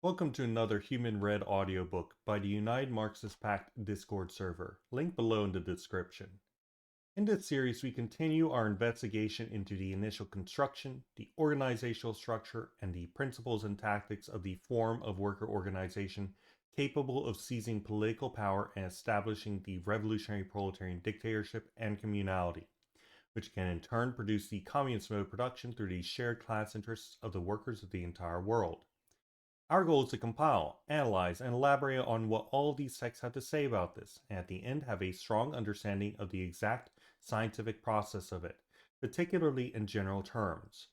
Welcome to another human-read audiobook by the United Marxist Pact Discord server, link below in the description. In this series, we continue our investigation into the initial construction, the organizational structure, and the principles and tactics of the form of worker organization capable of seizing political power and establishing the revolutionary proletarian dictatorship and communality, which can in turn produce the communist mode of production through the shared class interests of the workers of the entire world. Our goal is to compile, analyze, and elaborate on what all of these texts have to say about this, and at the end have a strong understanding of the exact scientific process of it, particularly in general terms.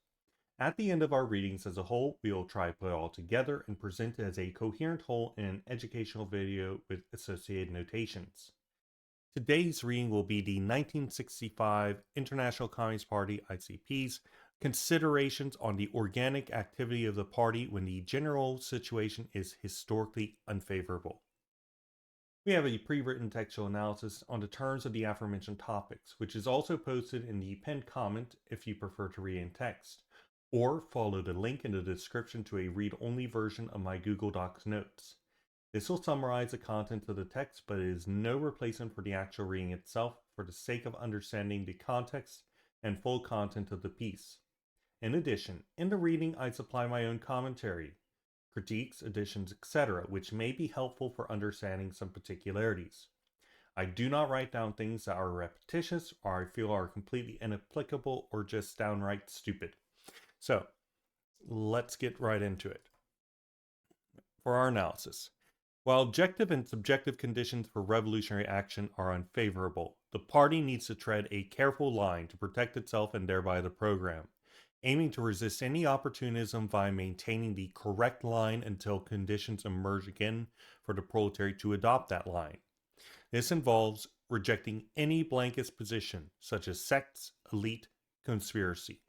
At the end of our readings as a whole, we will try to put it all together and present it as a coherent whole in an educational video with associated notations. Today's reading will be the 1965 International Communist Party ICP's considerations on the organic activity of the party when the general situation is historically unfavorable. We have a pre-written textual analysis on the terms of the aforementioned topics, which is also posted in the pinned comment if you prefer to read in text, or follow the link in the description to a read-only version of my Google Docs notes. This will summarize the content of the text, but it is no replacement for the actual reading itself for the sake of understanding the context and full content of the piece. In addition, in the reading I supply my own commentary, critiques, additions, etc., which may be helpful for understanding some particularities. I do not write down things that are repetitious or I feel are completely inapplicable or just downright stupid. So, let's get right into it. For our analysis, while objective and subjective conditions for revolutionary action are unfavorable, the party needs to tread a careful line to protect itself and thereby the program, aiming to resist any opportunism by maintaining the correct line until conditions emerge again for the proletariat to adopt that line. This involves rejecting any blankest position, such as sects, elite, conspiracy.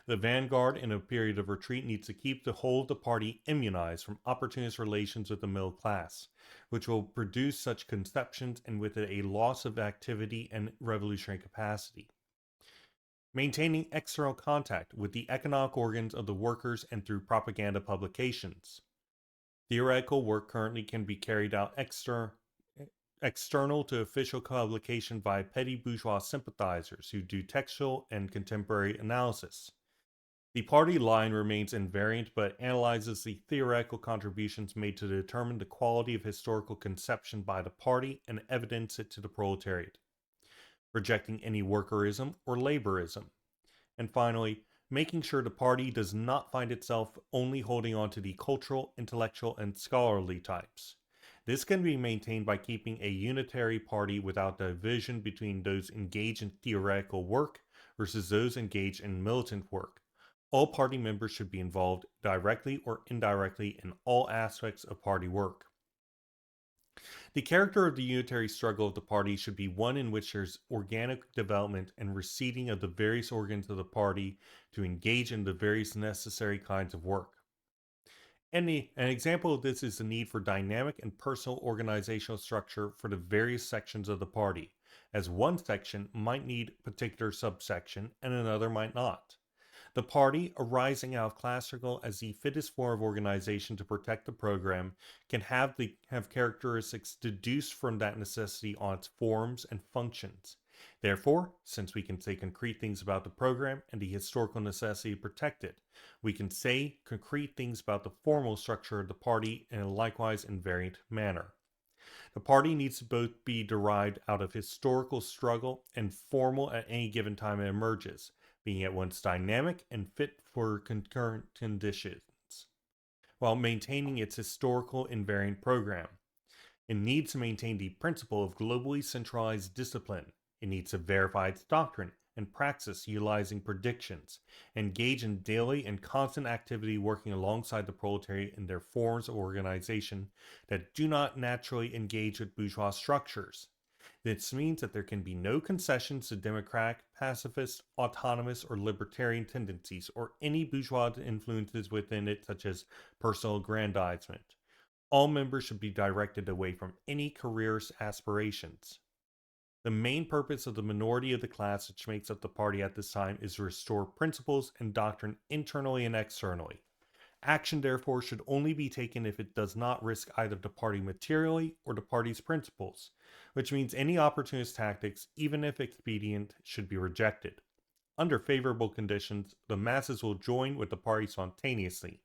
The vanguard in a period of retreat needs to keep the whole of the party immunized from opportunist relations with the middle class, which will produce such conceptions and with it a loss of activity and revolutionary capacity. Maintaining external contact with the economic organs of the workers and through propaganda publications. Theoretical work currently can be carried out external to official publication by petty bourgeois sympathizers who do textual and contemporary analysis. The party line remains invariant but analyzes the theoretical contributions made to determine the quality of historical conception by the party and evidence it to the proletariat, rejecting any workerism or laborism. And finally, making sure the party does not find itself only holding on to the cultural, intellectual, and scholarly types. This can be maintained by keeping a unitary party without division between those engaged in theoretical work versus those engaged in militant work. All party members should be involved directly or indirectly in all aspects of party work. The character of the unitary struggle of the party should be one in which there's organic development and reseeding of the various organs of the party to engage in the various necessary kinds of work. An example of this is the need for dynamic and personal organizational structure for the various sections of the party, as one section might need a particular subsection and another might not. The party, arising out of class struggle as the fittest form of organization to protect the program, can have characteristics deduced from that necessity on its forms and functions. Therefore, since we can say concrete things about the program and the historical necessity to protect it, we can say concrete things about the formal structure of the party in a likewise invariant manner. The party needs to both be derived out of historical struggle and formal at any given time it emerges, being at once dynamic and fit for concurrent conditions, while maintaining its historical invariant program. It needs to maintain the principle of globally centralized discipline. It needs to verify its doctrine and praxis utilizing predictions, engage in daily and constant activity working alongside the proletariat in their forms of organization that do not naturally engage with bourgeois structures. This means that there can be no concessions to democratic, pacifist, autonomous, or libertarian tendencies, or any bourgeois influences within it, such as personal aggrandizement. All members should be directed away from any careerist aspirations. The main purpose of the minority of the class which makes up the party at this time is to restore principles and doctrine internally and externally. Action, therefore, should only be taken if it does not risk either the party materially or the party's principles, which means any opportunist tactics, even if expedient, should be rejected. Under favorable conditions, the masses will join with the party spontaneously,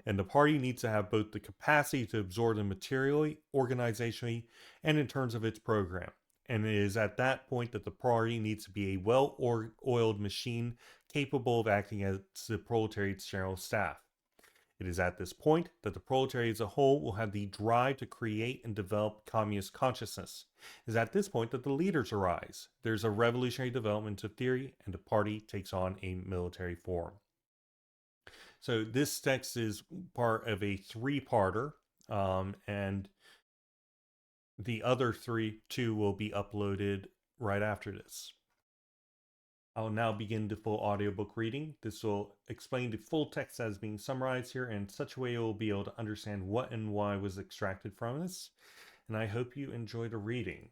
and the party needs to have both the capacity to absorb them materially, organizationally, and in terms of its program. And it is at that point that the party needs to be a well oiled machine capable of acting as the proletariat's general staff. It is at this point that the proletariat as a whole will have the drive to create and develop communist consciousness. It is at this point that the leaders arise. There's a revolutionary development of theory, and the party takes on a military form. So this text is part of a three-parter, and the other two will be uploaded right after this. I'll now begin the full audiobook reading. This will explain the full text as being summarized here in such a way you'll be able to understand what and why was extracted from this, and I hope you enjoy the reading.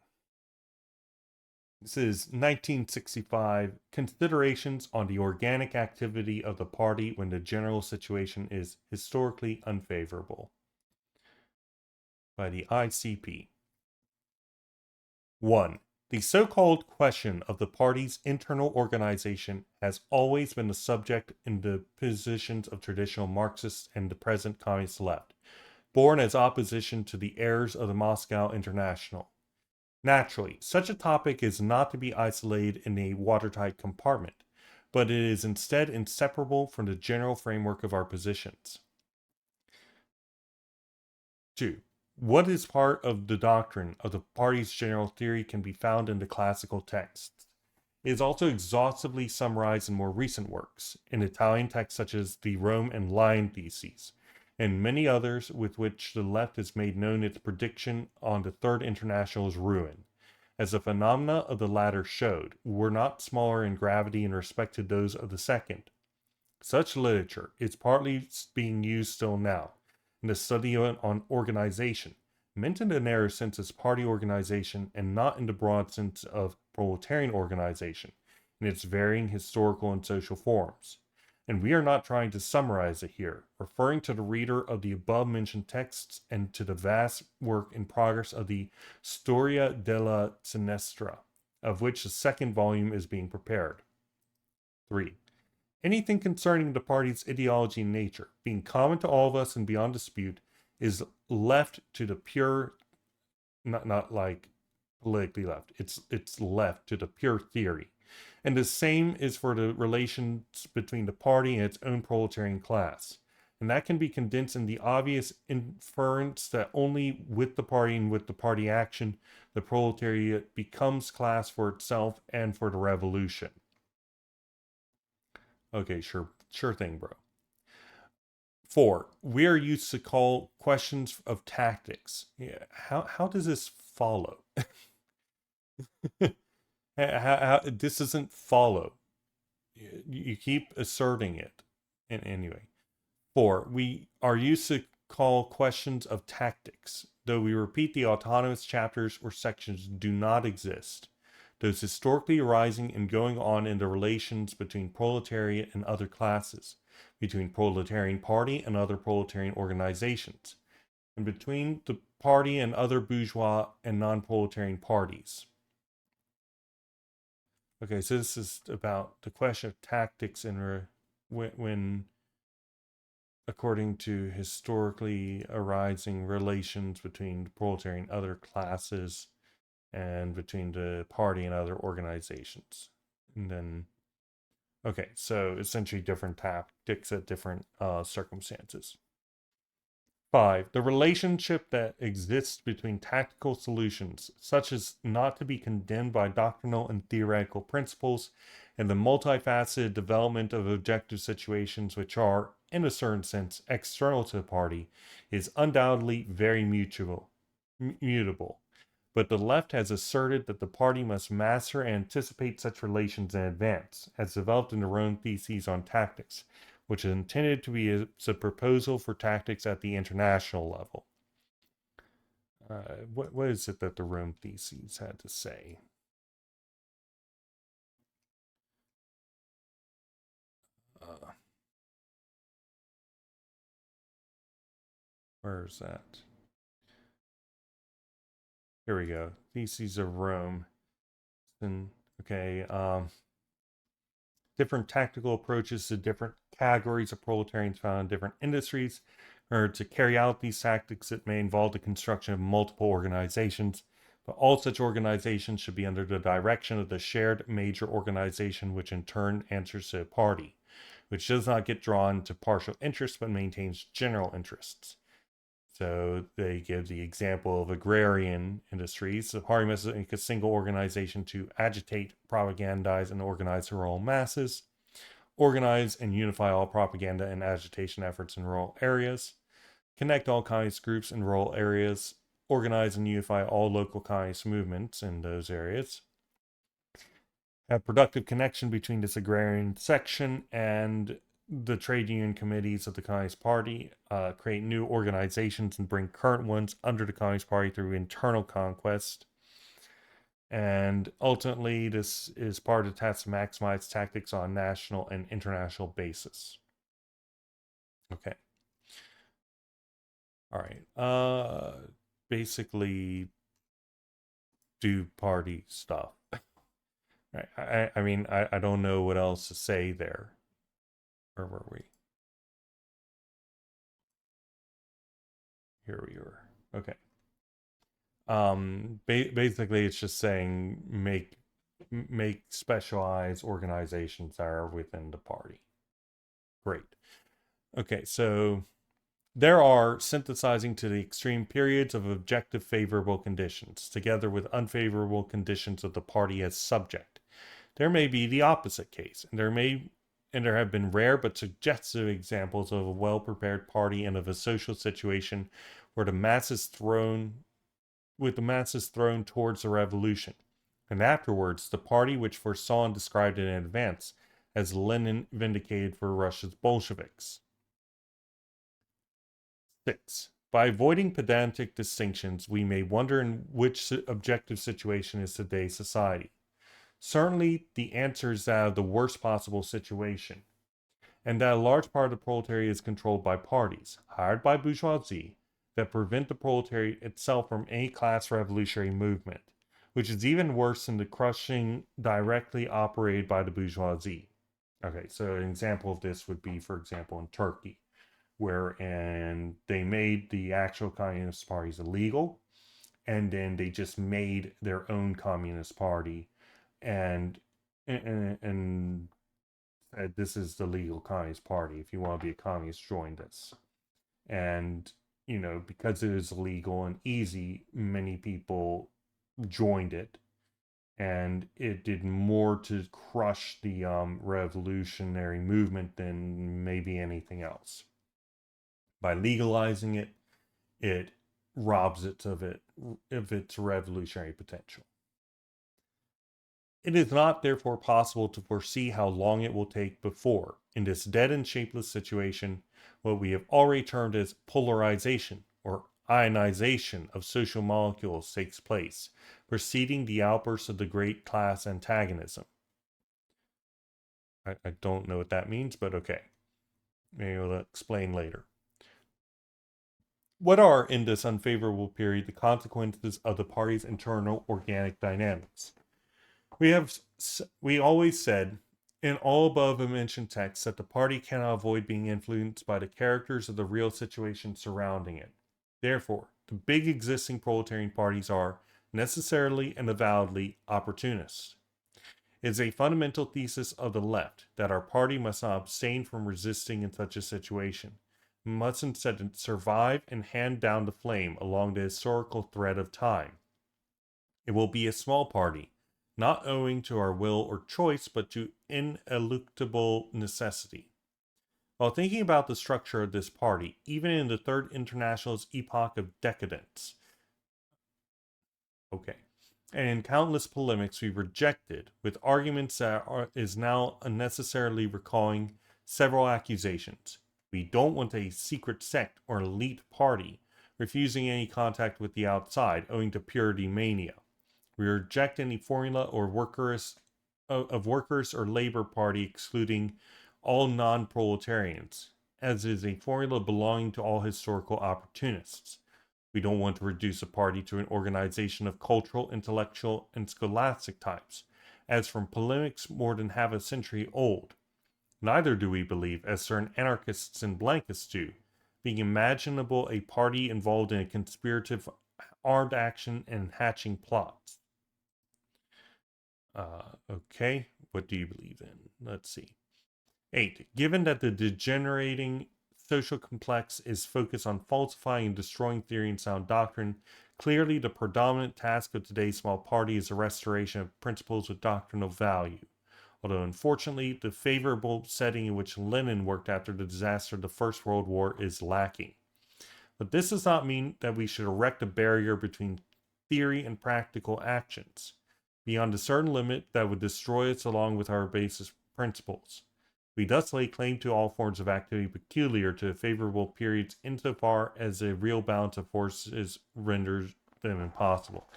This is 1965, Considerations on the Organic Activity of the Party when the General Situation is Historically Unfavorable, by the ICP. 1. The so-called question of the party's internal organization has always been the subject in the positions of traditional Marxists and the present communist left, born as opposition to the errors of the Moscow International. Naturally, such a topic is not to be isolated in a watertight compartment, but it is instead inseparable from the general framework of our positions. 2. What is part of the doctrine of the party's general theory can be found in the classical texts. It is also exhaustively summarized in more recent works, in Italian texts such as the Rome and Lion Theses, and many others with which the left has made known its prediction on the Third International's ruin. As the phenomena of the latter showed, were not smaller in gravity in respect to those of the second. Such literature is partly being used still now, in the study on organization, meant in the narrow sense as party organization and not in the broad sense of proletarian organization, in its varying historical and social forms. And we are not trying to summarize it here, referring to the reader of the above-mentioned texts and to the vast work in progress of the Storia della Sinistra, of which the second volume is being prepared. 3. Anything concerning the party's ideology and nature, being common to all of us and beyond dispute, is left to the pure, not like politically left, it's left to the pure theory. And the same is for the relations between the party and its own proletarian class. And that can be condensed in the obvious inference that only with the party and with the party action, the proletariat becomes class for itself and for the revolution. Okay, sure thing, bro. 4. We are used to call questions of tactics. Yeah, how does this follow? This doesn't follow. You keep asserting it. And anyway. 4. We are used to call questions of tactics, though we repeat the autonomous chapters or sections do not exist. Those historically arising and going on in the relations between proletariat and other classes, between proletarian party and other proletarian organizations, and between the party and other bourgeois and non-proletarian parties. Okay, so this is about the question of tactics and when according to historically arising relations between the proletarian and other classes and between the party and other organizations. And then, okay, so essentially different tactics at different circumstances. 5. The relationship that exists between tactical solutions, such as not to be condemned by doctrinal and theoretical principles, and the multifaceted development of objective situations which are, in a certain sense, external to the party, is undoubtedly very mutable. But the left has asserted that the party must master and anticipate such relations in advance, as developed in their own theses on tactics, which is intended to be a proposal for tactics at the international level. What is it that the Rome Theses had to say? Where is that? Here we go. Theses of Rome. And okay, different tactical approaches to different categories of proletarians found in different industries. Or to carry out these tactics, it may involve the construction of multiple organizations, but all such organizations should be under the direction of the shared major organization, which in turn answers to a party, which does not get drawn to partial interests but maintains general interests. So they give the example of agrarian industries. The party must make a single organization to agitate, propagandize, and organize the rural masses, organize and unify all propaganda and agitation efforts in rural areas, connect all communist groups in rural areas, organize and unify all local communist movements in those areas, have productive connection between this agrarian section and the trade union committees of the Communist Party, create new organizations and bring current ones under the Communist Party through internal conquest. And ultimately, this is part of the task to maximize tactics on national and international basis. Okay. All right. Basically, do party stuff. I mean, I don't know what else to say there. Where were we? Here we were. Okay. Basically, it's just saying make specialized organizations that are within the party. Great. Okay, so there are synthesizing to the extreme periods of objective favorable conditions, together with unfavorable conditions of the party as subject. There may be the opposite case, and there have been rare but suggestive examples of a well-prepared party and of a social situation where the masses thrown towards the revolution, and afterwards the party which foresaw and described it in advance, as Lenin vindicated for Russia's Bolsheviks. 6. By avoiding pedantic distinctions, we may wonder in which objective situation is today's society. Certainly, the answer is that of the worst possible situation, and that a large part of the proletariat is controlled by parties, hired by bourgeoisie, that prevent the proletariat itself from any class revolutionary movement, which is even worse than the crushing directly operated by the bourgeoisie. Okay, so an example of this would be, for example, in Turkey, wherein they made the actual communist parties illegal, and then they just made their own communist party, and and said this is the legal communist party. If you want to be a communist, join this. And because it is legal and easy, many people joined it, and it did more to crush the revolutionary movement than maybe anything else. By legalizing it, it robs it of its revolutionary potential. It is not therefore possible to foresee how long it will take before, in this dead and shapeless situation, what we have already termed as polarization or ionization of social molecules takes place, preceding the outburst of the great class antagonism. I don't know what that means, but okay. Maybe I'll explain later. What are, in this unfavorable period, the consequences of the party's internal organic dynamics? We always said in all above mentioned texts that the party cannot avoid being influenced by the characters of the real situation surrounding it. Therefore, the big existing proletarian parties are necessarily and avowedly opportunists. It is a fundamental thesis of the left that our party must not abstain from resisting in such a situation. It must instead survive and hand down the flame along the historical thread of time. It will be a small party, not owing to our will or choice, but to ineluctable necessity. While thinking about the structure of this party, even in the Third International's epoch of decadence, and in countless polemics we rejected, with arguments that is now unnecessarily recalling several accusations. We don't want a secret sect or elite party, refusing any contact with the outside, owing to purity mania. We reject any formula or workers or labor party excluding all non-proletarians. as is a formula belonging to all historical opportunists. We don't want to reduce a party to an organization of cultural, intellectual, and scholastic types, as from polemics more than half a century old. Neither do we believe, as certain anarchists and blankists do, being imaginable a party involved in a conspirative armed action and hatching plots. Okay, what do you believe in? Let's see. 8. Given that the degenerating social complex is focused on falsifying and destroying theory and sound doctrine, clearly the predominant task of today's small party is the restoration of principles with doctrinal value. Although unfortunately, the favorable setting in which Lenin worked after the disaster of the First World War is lacking. But this does not mean that we should erect a barrier between theory and practical actions, beyond a certain limit that would destroy us along with our basis principles. We thus lay claim to all forms of activity peculiar to favorable periods insofar as a real balance of forces renders them impossible.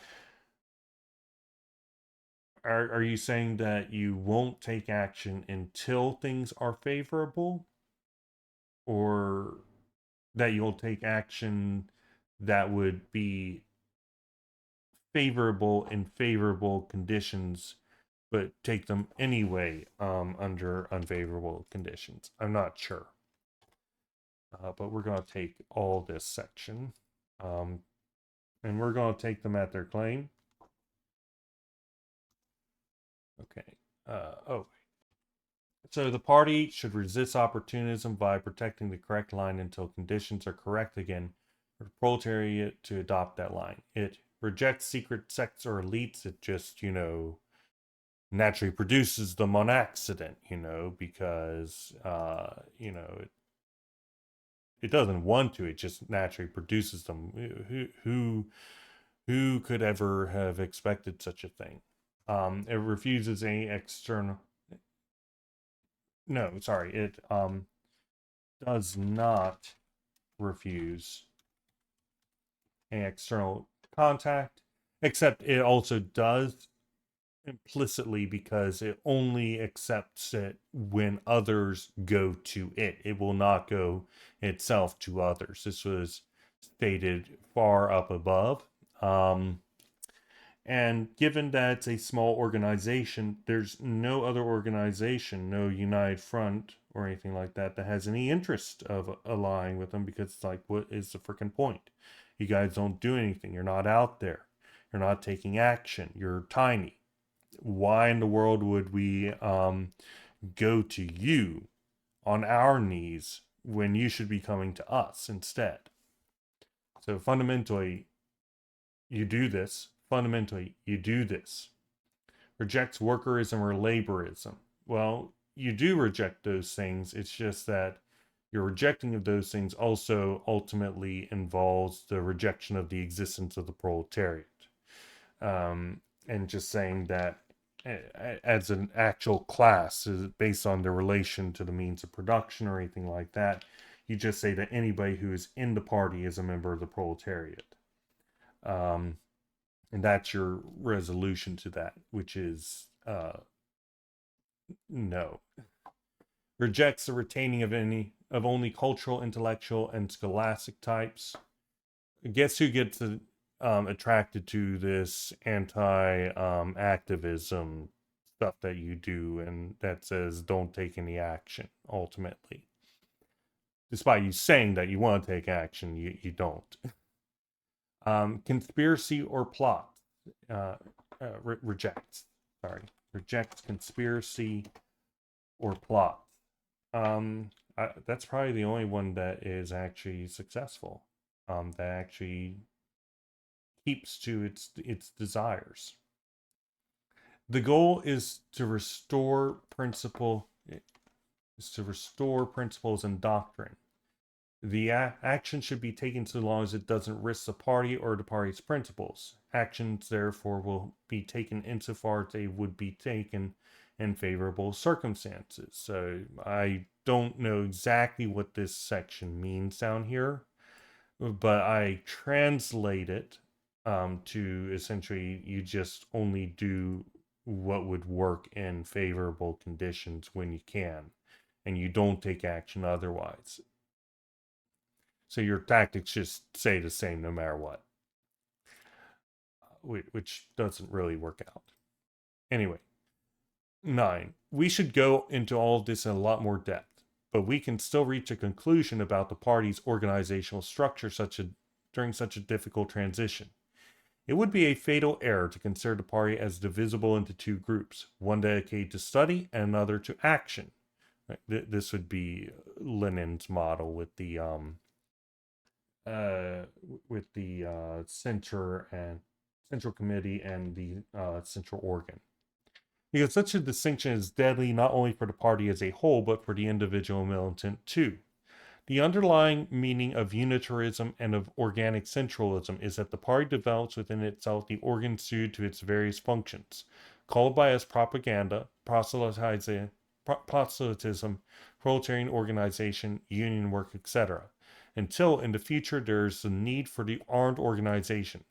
Are you saying that you won't take action until things are favorable? Or that you'll take action that would be favorable in favorable conditions, but take them anyway under unfavorable conditions? I'm not sure. But we're going to take all this section. And we're going to take them at their claim. Okay. So the party should resist opportunism by protecting the correct line until conditions are correct again for the proletariat to adopt that line. It rejects secret sects or elites. It just, naturally produces them on accident, because, it doesn't want to. It just naturally produces them. Who could ever have expected such a thing? It refuses any external. No, sorry. It does not refuse any external contact, except it also does implicitly because it only accepts it when others go to it. It will not go itself to others. This was stated far up above. And given that it's a small organization, there's no other organization, no United Front or anything like that, that has any interest of allying with them, because it's like, what is the freaking point? You guys don't do anything. You're not out there. You're not taking action. You're tiny. Why in the world would we go to you on our knees when you should be coming to us instead? So fundamentally, you do this. Fundamentally, you do this. Rejects workerism or laborism. Well, you do reject those things. It's just that your rejecting of those things also ultimately involves the rejection of the existence of the proletariat. And just saying that as an actual class is based on their relation to the means of production or anything like that. You just say that anybody who is in the party is a member of the proletariat. And that's your resolution to that, which is no. Rejects the retaining of only cultural, intellectual, and scholastic types. Guess who gets attracted to this anti-activism stuff that you do, and that says don't take any action, ultimately. Despite you saying that you want to take action, you don't. Conspiracy or plot. Rejects. Sorry. Rejects conspiracy or plot. That's probably the only one that is actually successful. That actually keeps to its desires. The goal is to restore principles and doctrine. The action should be taken so long as it doesn't risk the party or the party's principles. Actions, therefore, will be taken insofar as they would be taken in favorable circumstances. So I don't know exactly what this section means down here, but I translate it to essentially you just only do what would work in favorable conditions when you can, and you don't take action otherwise. So your tactics just stay the same no matter what, which doesn't really work out. Anyway, 9. We should go into all of this in a lot more depth, but we can still reach a conclusion about the party's organizational structure during such a difficult transition. It would be a fatal error to consider the party as divisible into two groups, one dedicated to study and another to action. This would be Lenin's model with the center and central committee and the central organ. Because such a distinction is deadly not only for the party as a whole, but for the individual militant too. The underlying meaning of unitarism and of organic centralism is that the party develops within itself the organs suited to its various functions, called by us propaganda, proselytism, proletarian organization, union work, etc., until in the future there is the need for the armed organization.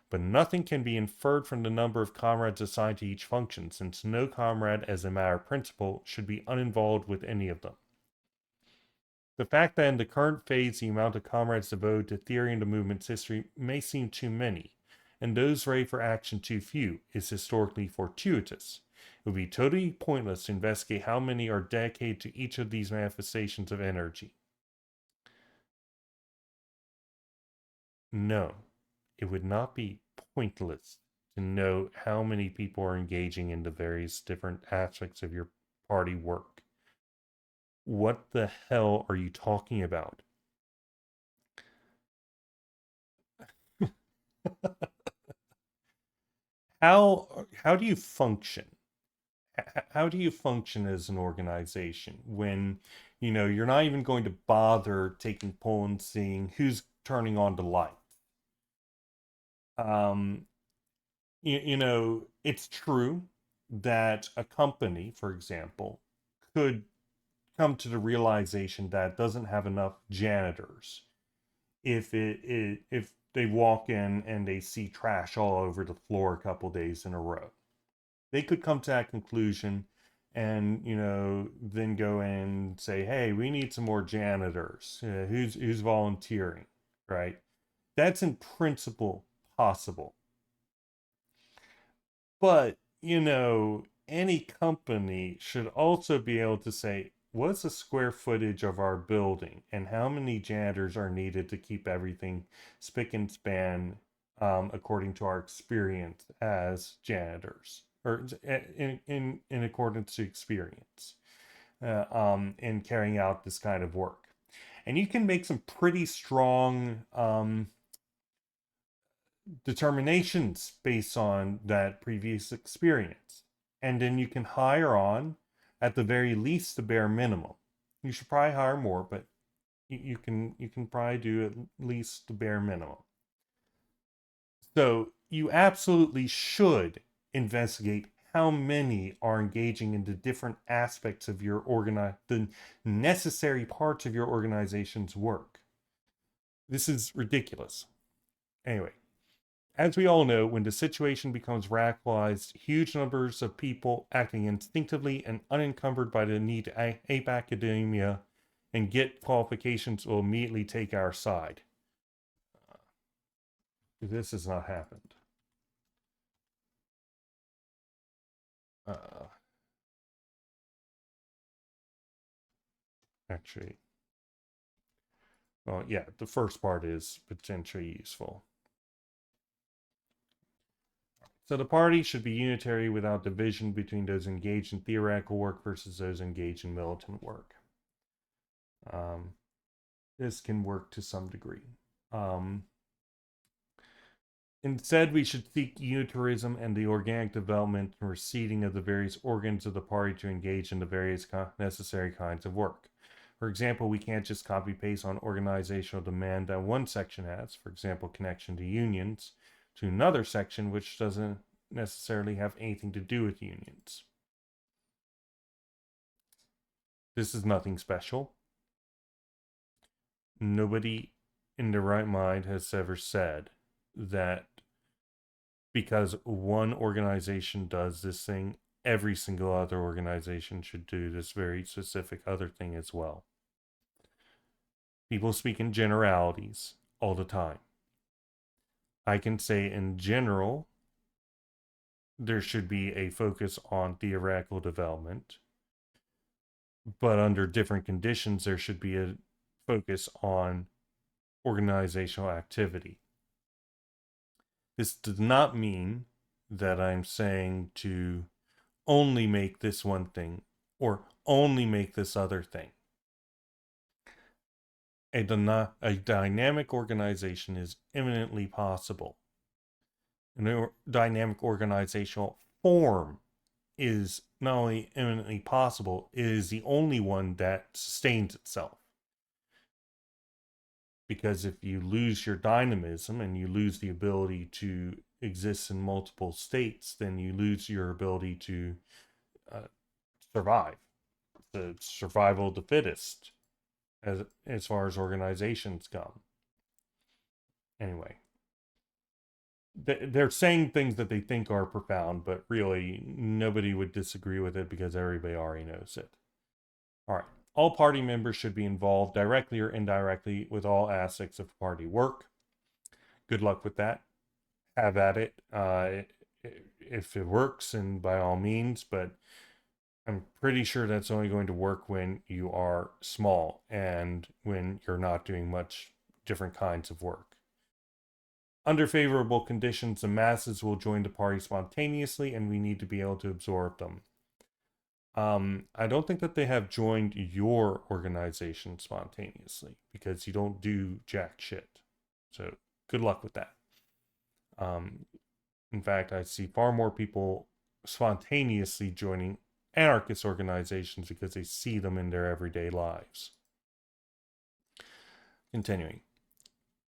But nothing can be inferred from the number of comrades assigned to each function, since no comrade, as a matter of principle, should be uninvolved with any of them. The fact that in the current phase the amount of comrades devoted to theory and the movement's history may seem too many, and those ready for action too few, is historically fortuitous. It would be totally pointless to investigate how many are dedicated to each of these manifestations of energy. No, it would not be pointless to know how many people are engaging in the various different aspects of your party work. What the hell are you talking about? how do you function? How do you function as an organization when you're not even going to bother taking poll and seeing who's turning on the light? Um, it's true that a company, for example, could come to the realization that it doesn't have enough janitors if they walk in and they see trash all over the floor a couple days in a row. They could come to that conclusion and then go and say, hey, we need some more janitors. Who's volunteering, right? That's in principle possible. But any company should also be able to say, what's the square footage of our building and how many janitors are needed to keep everything spick and span, according to our experience as janitors, or in accordance to experience in carrying out this kind of work. And you can make some pretty strong determinations based on that previous experience. And then you can hire on, at the very least, the bare minimum. You should probably hire more, but you can probably do at least the bare minimum. So you absolutely should investigate how many are engaging in the different aspects of the necessary parts of your organization's work. This is ridiculous. Anyway, as we all know, when the situation becomes radicalized, huge numbers of people acting instinctively and unencumbered by the need to ape academia and get qualifications will immediately take our side. This has not happened. Actually, well, yeah, the first part is potentially useful. So the party should be unitary without division between those engaged in theoretical work versus those engaged in militant work. This can work to some degree. Instead, we should seek unitarism and the organic development and reseeding of the various organs of the party to engage in the various necessary kinds of work. For example, we can't just copy paste on organizational demand that one section has, for example, connection to unions, to another section which doesn't necessarily have anything to do with unions. This is nothing special. Nobody in their right mind has ever said that because one organization does this thing, every single other organization should do this very specific other thing as well. People speak in generalities all the time. I can say in general, there should be a focus on theoretical development, but under different conditions, there should be a focus on organizational activity. This does not mean that I'm saying to only make this one thing or only make this other thing. A dynamic organization is imminently possible. A dynamic organizational form is not only imminently possible, it is the only one that sustains itself. Because if you lose your dynamism and you lose the ability to exist in multiple states, then you lose your ability to survive. The survival of the fittest, as far as organizations come. Anyway, they're saying things that they think are profound, but really nobody would disagree with it because everybody already knows it. All right. All party members should be involved directly or indirectly with all aspects of party work. Good luck with that. Have at it. If it works, and by all means, but I'm pretty sure that's only going to work when you are small and when you're not doing much different kinds of work. Under favorable conditions, the masses will join the party spontaneously, and we need to be able to absorb them. I don't think that they have joined your organization spontaneously because you don't do jack shit. So good luck with that. In fact, I see far more people spontaneously joining anarchist organizations because they see them in their everyday lives. Continuing.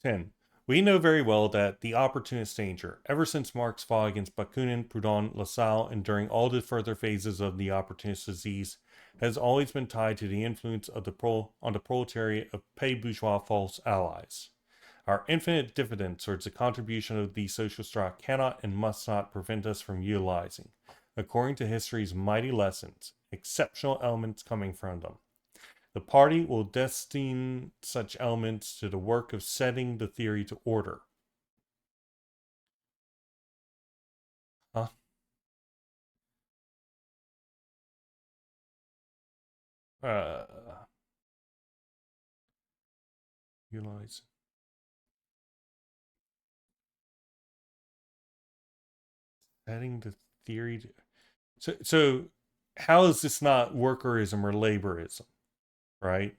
10. We know very well that the opportunist danger, ever since Marx fought against Bakunin, Proudhon, Lassalle, and during all the further phases of the opportunist disease, has always been tied to the influence of on the proletariat of paid bourgeois false allies. Our infinite diffidence towards the contribution of the social strata cannot and must not prevent us from utilizing, according to history's mighty lessons, exceptional elements coming from them. The party will destine such elements to the work of setting the theory to order. Huh? Uh, utilize. Setting the theory to... So how is this not workerism or laborism, right?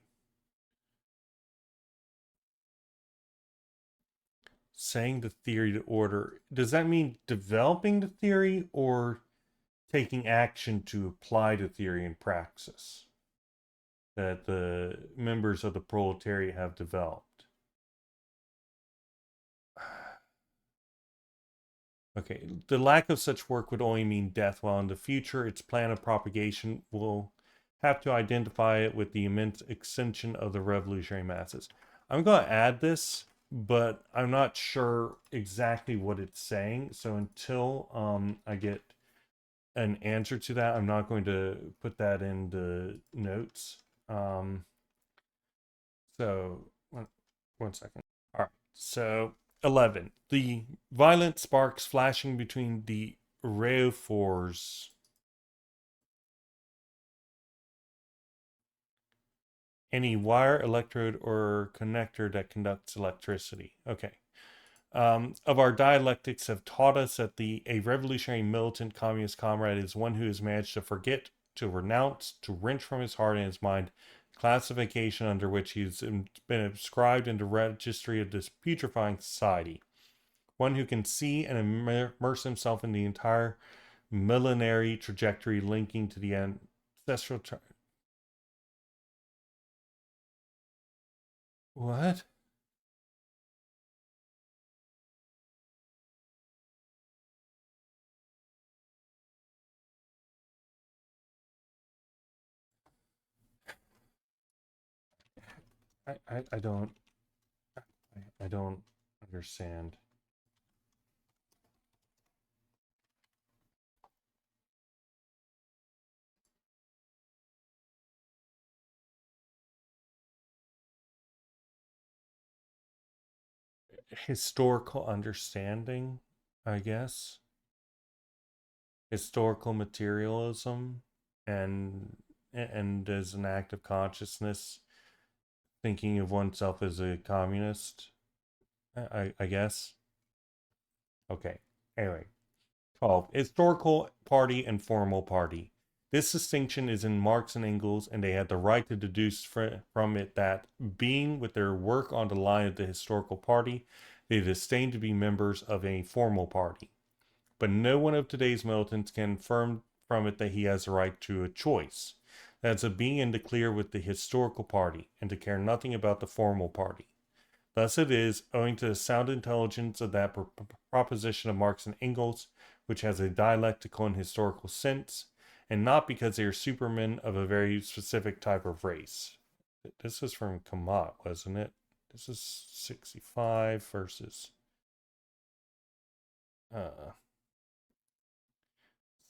Saying the theory to order. Does that mean developing the theory or taking action to apply the theory in praxis that the members of the proletariat have developed? Okay, the lack of such work would only mean death, while in the future its plan of propagation will have to identify it with the immense extension of the revolutionary masses. I'm going to add this, but I'm not sure exactly what it's saying. So until I get an answer to that, I'm not going to put that in the notes. So one second. All right. So 11. The violent sparks flashing between the reophores. Any wire, electrode, or connector that conducts electricity. Okay. Of our dialectics have taught us that a revolutionary militant communist comrade is one who has managed to forget, to renounce, to wrench from his heart and his mind classification under which he has been inscribed in the registry of this putrefying society. One who can see and immerse himself in the entire millenary trajectory linking to the ancestral... What? I don't... I don't understand. historical understanding, I guess. Historical materialism, and as an act of consciousness, thinking of oneself as a communist. I guess. Okay. Anyway, 12. Historical party and formal party. This distinction is in Marx and Engels, and they had the right to deduce from it that, being with their work on the line of the historical party, they disdain to be members of a formal party. But no one of today's militants can affirm from it that he has the right to a choice. That's of being in the clear with the historical party, and to care nothing about the formal party. Thus it is, owing to the sound intelligence of that proposition of Marx and Engels, which has a dialectical and historical sense, and not because they are supermen of a very specific type of race. This is from Kamat, wasn't it? This is 65 versus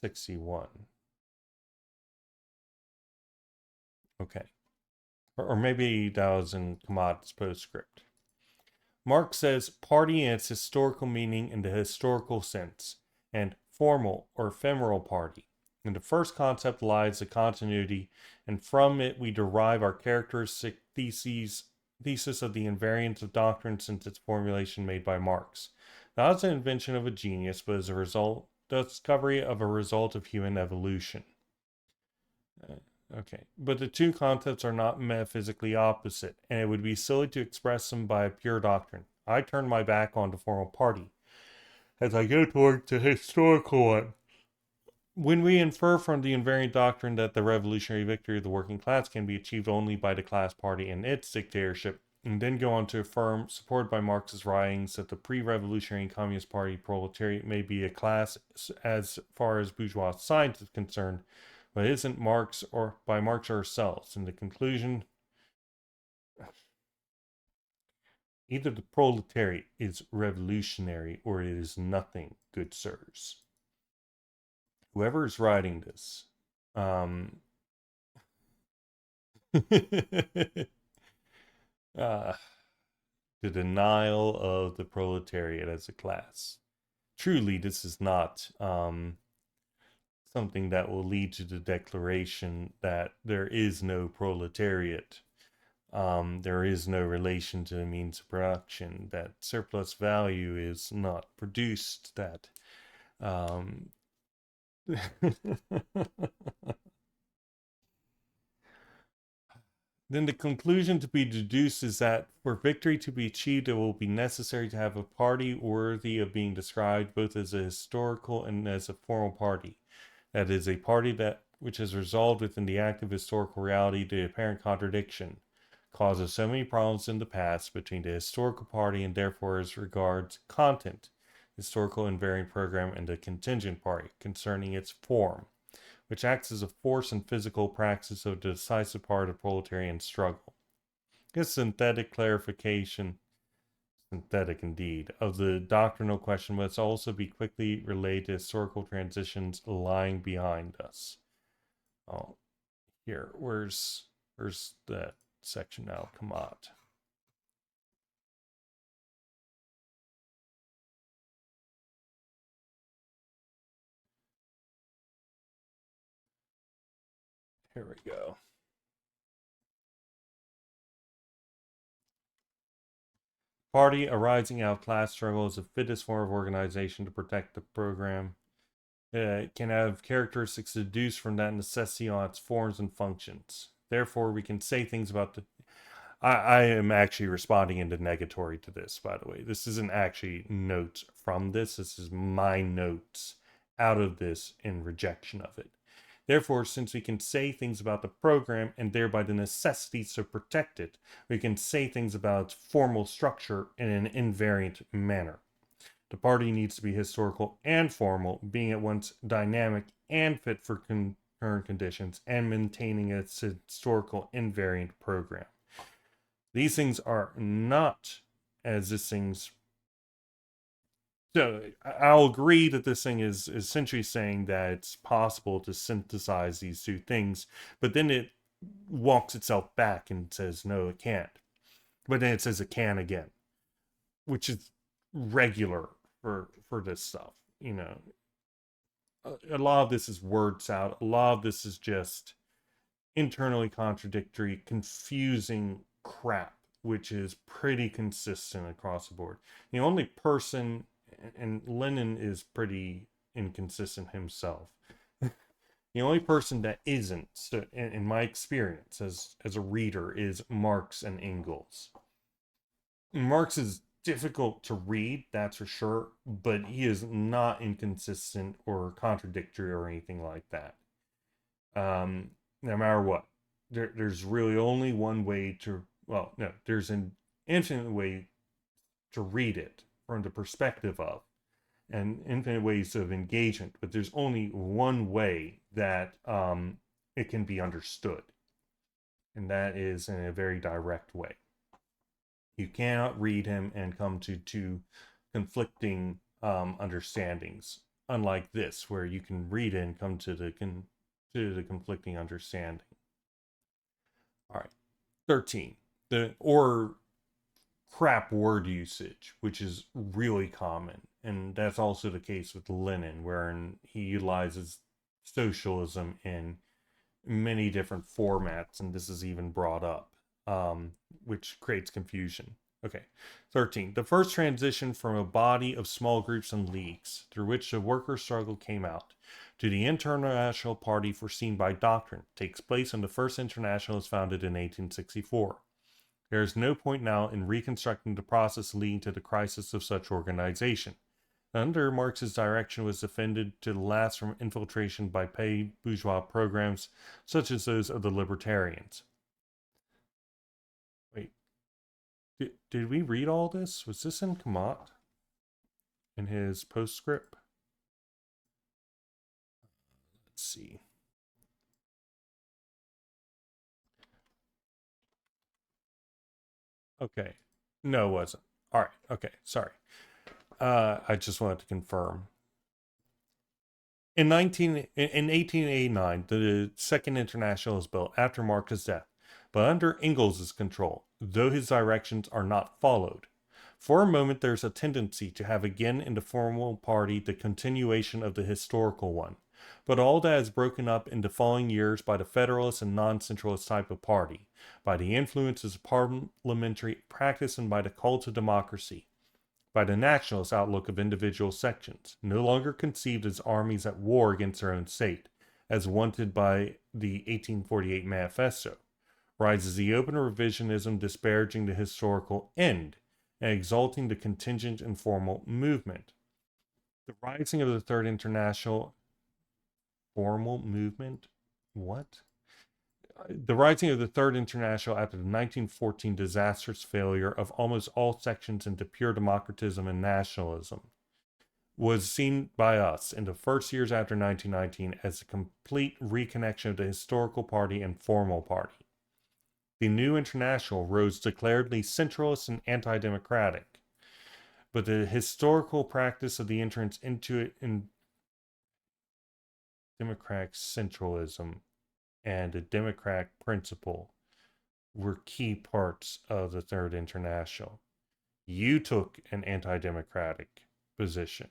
61. Okay. Or maybe that was in Kamat's postscript. Marx says party in its historical meaning in the historical sense, and formal or ephemeral party. In the first concept lies the continuity, and from it we derive our characteristic thesis of the invariance of doctrine since its formulation made by Marx. Not as an invention of a genius, but as a result, the discovery of a result of human evolution. Okay, but the two concepts are not metaphysically opposite, and it would be silly to express them by a pure doctrine. I turn my back on the formal party as I go toward the historical one. When we infer from the invariant doctrine that the revolutionary victory of the working class can be achieved only by the class party and its dictatorship, and then go on to affirm, supported by Marx's writings, that the pre-revolutionary Communist Party proletariat may be a class as far as bourgeois science is concerned, but isn't Marx or by Marx ourselves. In the conclusion, either the proletariat is revolutionary or it is nothing, good sirs. Whoever is writing this, the denial of the proletariat as a class. Truly, this is not something that will lead to the declaration that there is no proletariat. There is no relation to the means of production, that surplus value is not produced, that then the conclusion to be deduced is that for victory to be achieved, it will be necessary to have a party worthy of being described both as a historical and as a formal party. That is, a party that which has resolved within the active historical reality the apparent contradiction causes so many problems in the past between the historical party and therefore as regards content, historical invariant program, and the contingent party concerning its form, which acts as a force and physical praxis of the decisive part of proletarian struggle. This synthetic clarification, synthetic indeed, of the doctrinal question must also be quickly relayed to historical transitions lying behind us. Oh, here, where's that section now? Come on. Here we go. Party arising out of class struggle is the fittest form of organization to protect the program. It can have characteristics deduced from that necessity on its forms and functions. Therefore, we can say things about the. I am actually responding in the negatory to this, by the way. This isn't actually notes from this. This is my notes out of this in rejection of it. Therefore, since we can say things about the program and thereby the necessities to protect it, we can say things about its formal structure in an invariant manner. The party needs to be historical and formal, being at once dynamic and fit for current conditions, and maintaining its historical invariant program. These things are not as this thing's. So I'll agree that this thing is essentially saying that it's possible to synthesize these two things, but then it walks itself back and says, no, it can't. But then it says it can again. which is regular for this stuff. A lot of this is word salad. A lot of this is just internally contradictory, confusing crap, which is pretty consistent across the board. The only person, and Lenin is pretty inconsistent himself. The only person that isn't, so in my experience as a reader, is Marx and Engels. Marx is difficult to read, that's for sure, but he is not inconsistent or contradictory or anything like that. No matter what, there's really only one way to, well, no, there's an infinite way to read it from the perspective of, and infinite ways of engagement, but there's only one way that it can be understood, and that is in a very direct way. You cannot read him and come to two conflicting understandings, unlike this, where you can read it and come to the conflicting understanding. All right, 13. The or crap word usage, which is really common, and that's also the case with Lenin, wherein he utilizes socialism in many different formats, and this is even brought up, which creates confusion. Okay, 13. The first transition from a body of small groups and leagues through which the worker struggle came out to the international party foreseen by doctrine takes place when the first international is founded in 1864. There is no point now in reconstructing the process leading to the crisis of such organization. Under Marx's direction was defended to the last from infiltration by paid bourgeois programs such as those of the libertarians. Wait, did we read all this? Was this in Kamat? In his postscript? Let's see. Okay. No, it wasn't. All right. Okay. Sorry. I just wanted to confirm. In 1889, the Second International was built after Marx's death, but under Engels' control, though his directions are not followed. For a moment, there's a tendency to have again in the formal party the continuation of the historical one, but all that is broken up in the following years by the federalist and non-centralist type of party, by the influences of parliamentary practice and by the cult of democracy, by the nationalist outlook of individual sections, no longer conceived as armies at war against their own state, as wanted by the 1848 Manifesto, rises the open revisionism disparaging the historical end and exalting the contingent and formal movement. The rising of the Third International formal movement? What? The rising of the Third International after the 1914 disastrous failure of almost all sections into pure democratism and nationalism was seen by us in the first years after 1919 as a complete reconnection of the historical party and formal party. The new international rose declaredly centralist and anti-democratic, but the historical practice of the entrance into it in democratic centralism and the democratic principle were key parts of the Third International. You took an anti-democratic position.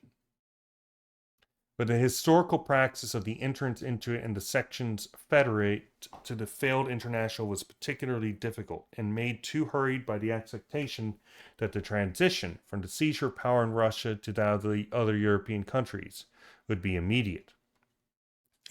But the historical practice of the entrance into it and the sections federate to the failed international was particularly difficult and made too hurried by the expectation that the transition from the seizure of power in Russia to that of the other European countries would be immediate.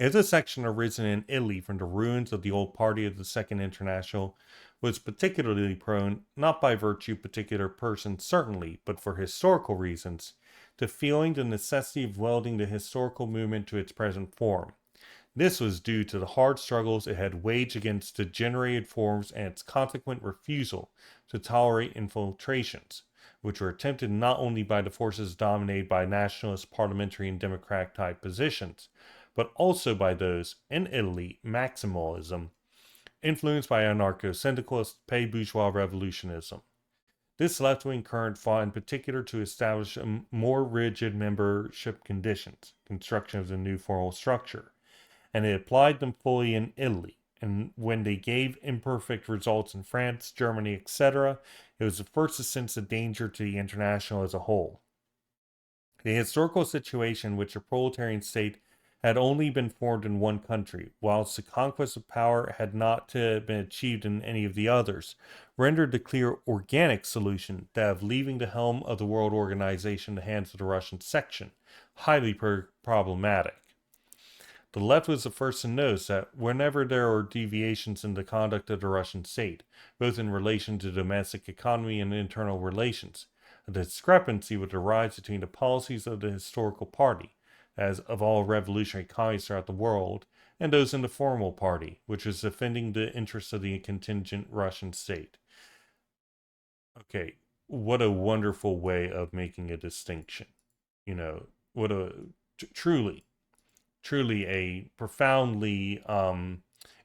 If the section arisen in Italy from the ruins of the old party of the Second International was particularly prone, not by virtue of particular persons certainly, but for historical reasons, to feeling the necessity of welding the historical movement to its present form. This was due to the hard struggles it had waged against degenerated forms and its consequent refusal to tolerate infiltrations, which were attempted not only by the forces dominated by nationalist, parliamentary, and democratic type positions, but also by those, in Italy, maximalism, influenced by anarcho-syndicalist, pay bourgeois revolutionism. This left-wing current fought in particular to establish more rigid membership conditions, construction of the new formal structure, and it applied them fully in Italy, And when they gave imperfect results in France, Germany, etc., it was the first to sense the danger to the international as a whole. The historical situation in which a proletarian state had only been formed in one country, whilst the conquest of power had not been achieved in any of the others, rendered the clear organic solution, that of leaving the helm of the world organization in the hands of the Russian section, highly problematic. The left was the first to notice that whenever there are deviations in the conduct of the Russian state, both in relation to domestic economy and internal relations, a discrepancy would arise between the policies of the historical party, as of all revolutionary communists throughout the world, and those in the formal party, which was defending the interests of the contingent Russian state. Okay, what a wonderful way of making a distinction. You know, what a truly a profoundly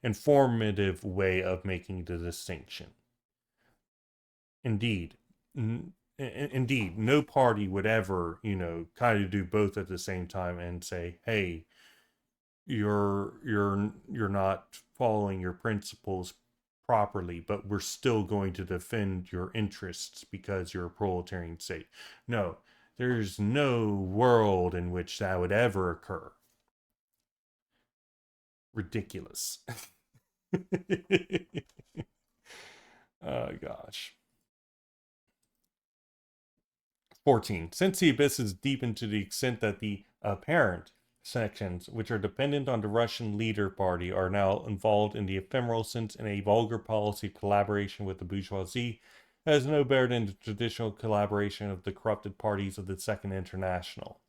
informative way of making the distinction. Indeed, indeed, no party would ever, kind of do both at the same time and say, "Hey, you're not following your principles properly, but we're still going to defend your interests because you're a proletarian state." No, there's no world in which that would ever occur. Ridiculous. Oh gosh. 14. Since the abyss is deepened to the extent that the apparent sections, which are dependent on the Russian leader party, are now involved in the ephemeral sense in a vulgar policy of collaboration with the bourgeoisie, that is no better than the traditional collaboration of the corrupted parties of the Second International.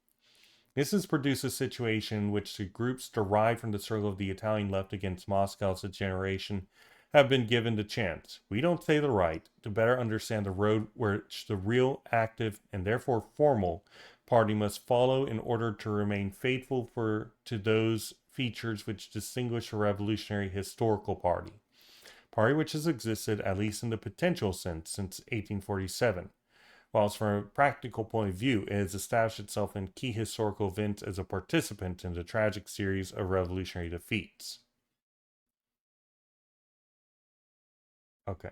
This has produced a situation in which the groups derived from the struggle of the Italian left against Moscow's degeneration have been given the chance, we don't say the right, to better understand the road which the real, active, and therefore formal party must follow in order to remain faithful to those features which distinguish a revolutionary historical party which has existed, at least in the potential sense, since 1847. Whilst from a practical point of view, it has established itself in key historical events as a participant in the tragic series of revolutionary defeats. Okay.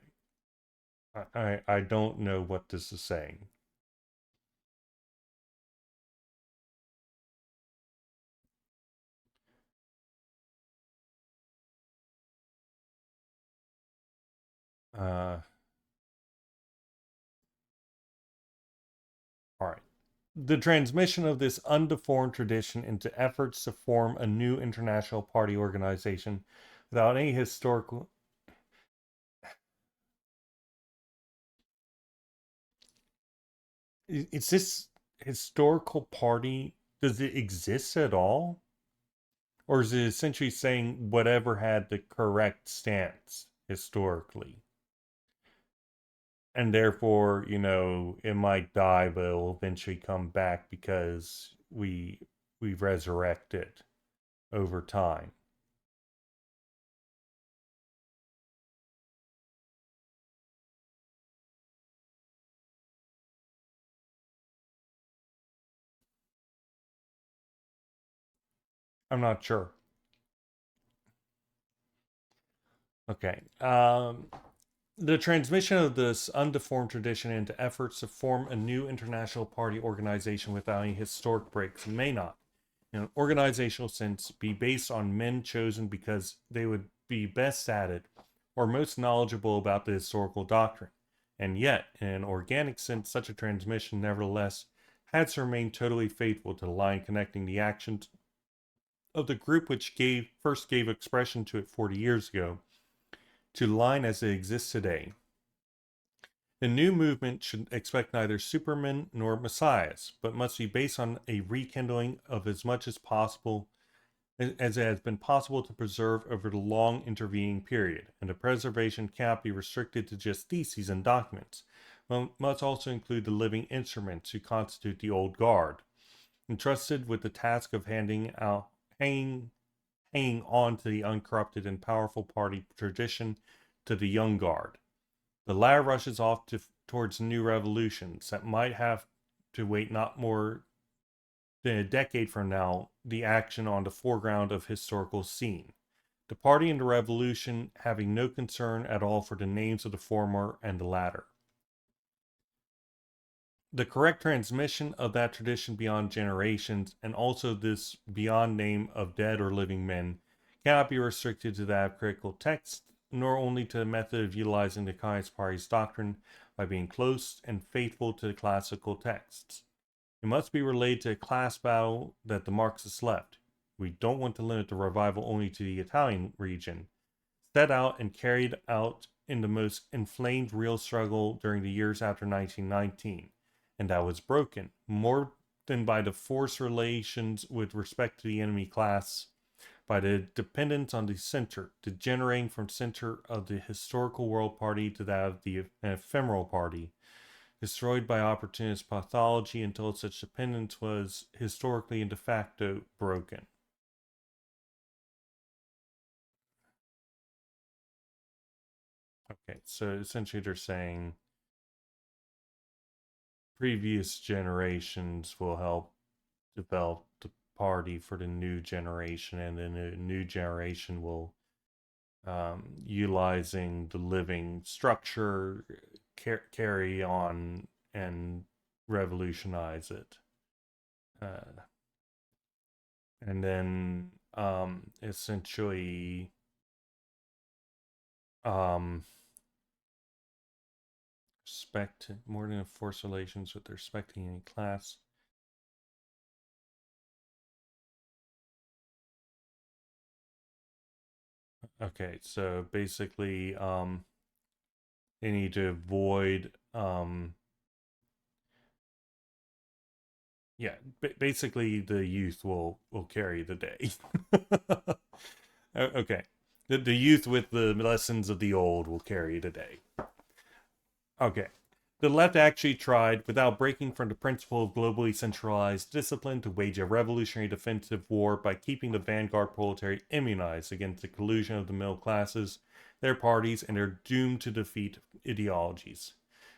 I don't know what this is saying. All right. The transmission of this undeformed tradition into efforts to form a new international party organization without any historical. Is this historical party? Does it exist at all? Or is it essentially saying whatever had the correct stance historically? And therefore, it might die, but it'll eventually come back because we resurrect it over time. I'm not sure. Okay. The transmission of this undeformed tradition into efforts to form a new international party organization without any historic breaks may not, in an organizational sense, be based on men chosen because they would be best at it or most knowledgeable about the historical doctrine. And yet, in an organic sense, such a transmission nevertheless had to remain totally faithful to the line connecting the actions of the group which first gave expression to it 40 years ago to the line as it exists today. The new movement should expect neither supermen nor messiahs, but must be based on a rekindling of as much as possible as it has been possible to preserve over the long intervening period, and the preservation cannot be restricted to just theses and documents, but must also include the living instruments who constitute the old guard, entrusted with the task of hanging on to the uncorrupted and powerful party tradition to the young guard. The latter rushes off towards new revolutions that might have to wait not more than a decade from now, the action on the foreground of historical scene. the party and the revolution having no concern at all for the names of the former and the latter. The correct transmission of that tradition beyond generations, and also this beyond name of dead or living men, cannot be restricted to that of critical texts, nor only to the method of utilizing the Communist Party's doctrine by being close and faithful to the classical texts. It must be related to a class battle that the Marxists left. We don't want to limit the revival only to the Italian region. Set out and carried out in the most inflamed real struggle during the years after 1919, and that was broken, more than by the forced relations with respect to the enemy class, by the dependence on the center, degenerating from center of the historical world party to that of the ephemeral party, destroyed by opportunist pathology until such dependence was historically and de facto broken. Okay, so essentially they're saying previous generations will help develop the party for the new generation, and then the new generation will, utilizing the living structure, carry on and revolutionize it. And then essentially respect more than forced relations with respecting any class. Okay, so basically they need to avoid yeah, basically the youth will carry the day. Okay. The youth with the lessons of the old will carry the day. Okay. The left actually tried, without breaking from the principle of globally centralized discipline, to wage a revolutionary defensive war by keeping the vanguard proletariat immunized against the collusion of the middle classes, their parties, and their doomed to defeat ideologies.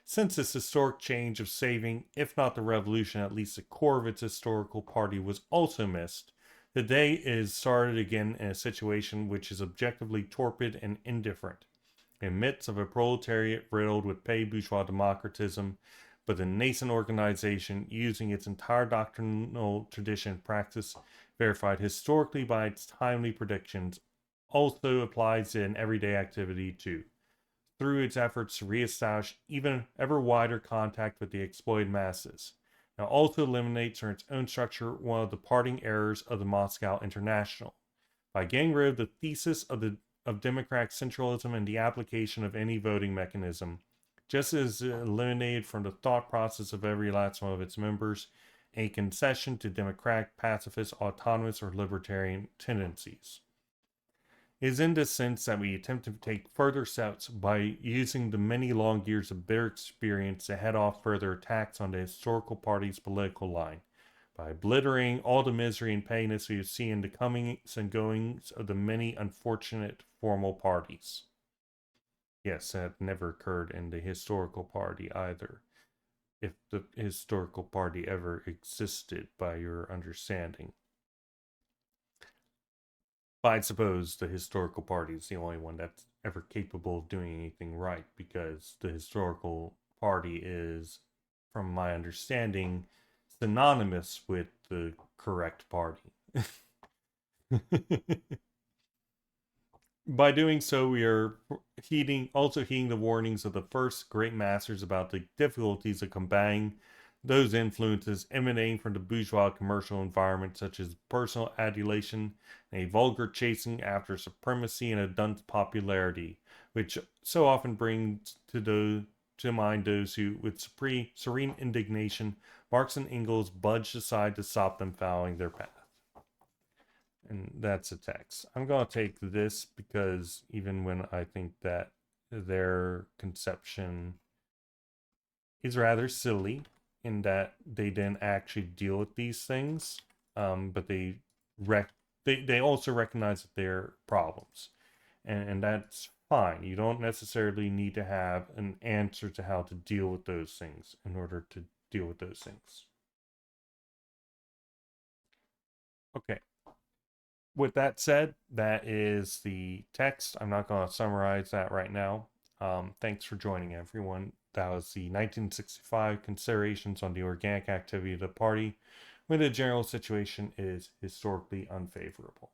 Since this historic change of saving, if not the revolution, at least the core of its historical party was also missed, the day is started again in a situation which is objectively torpid and indifferent in midst of a proletariat riddled with paid bourgeois democratism, but a nascent organization using its entire doctrinal tradition and practice, verified historically by its timely predictions, also applies in everyday activity too, through its efforts to reestablish even ever wider contact with the exploited masses. Now also eliminates from its own structure one of the parting errors of the Moscow International. By getting rid of the thesis of democratic centralism and the application of any voting mechanism, just as eliminated from the thought process of every last one of its members a concession to democratic, pacifist, autonomous, or libertarian tendencies. It is in this sense that we attempt to take further steps by using the many long years of bitter experience to head off further attacks on the historical party's political line, by obliterating all the misery and pettiness we see in the comings and goings of the many unfortunate formal parties. Yes, that never occurred in the historical party either, if the historical party ever existed by your understanding. But I suppose the historical party is the only one that's ever capable of doing anything right, because the historical party is, from my understanding, synonymous with the correct party. By doing so, we are also heeding the warnings of the first great masters about the difficulties of combating those influences emanating from the bourgeois commercial environment, such as personal adulation and a vulgar chasing after supremacy and a dunce popularity, which so often brings to mind those who, with serene indignation, Marx and Engels budged aside to stop them following their path. And that's a text. I'm going to take this because even when I think that their conception is rather silly in that they didn't actually deal with these things, but they also recognize that they're problems, and that's fine. You don't necessarily need to have an answer to how to deal with those things in order to deal with those things. Okay. with that said, that is the text. I'm not going to summarize that right now. Thanks for joining, everyone. That was the 1965 considerations on the organic activity of the party when the general situation is historically unfavorable.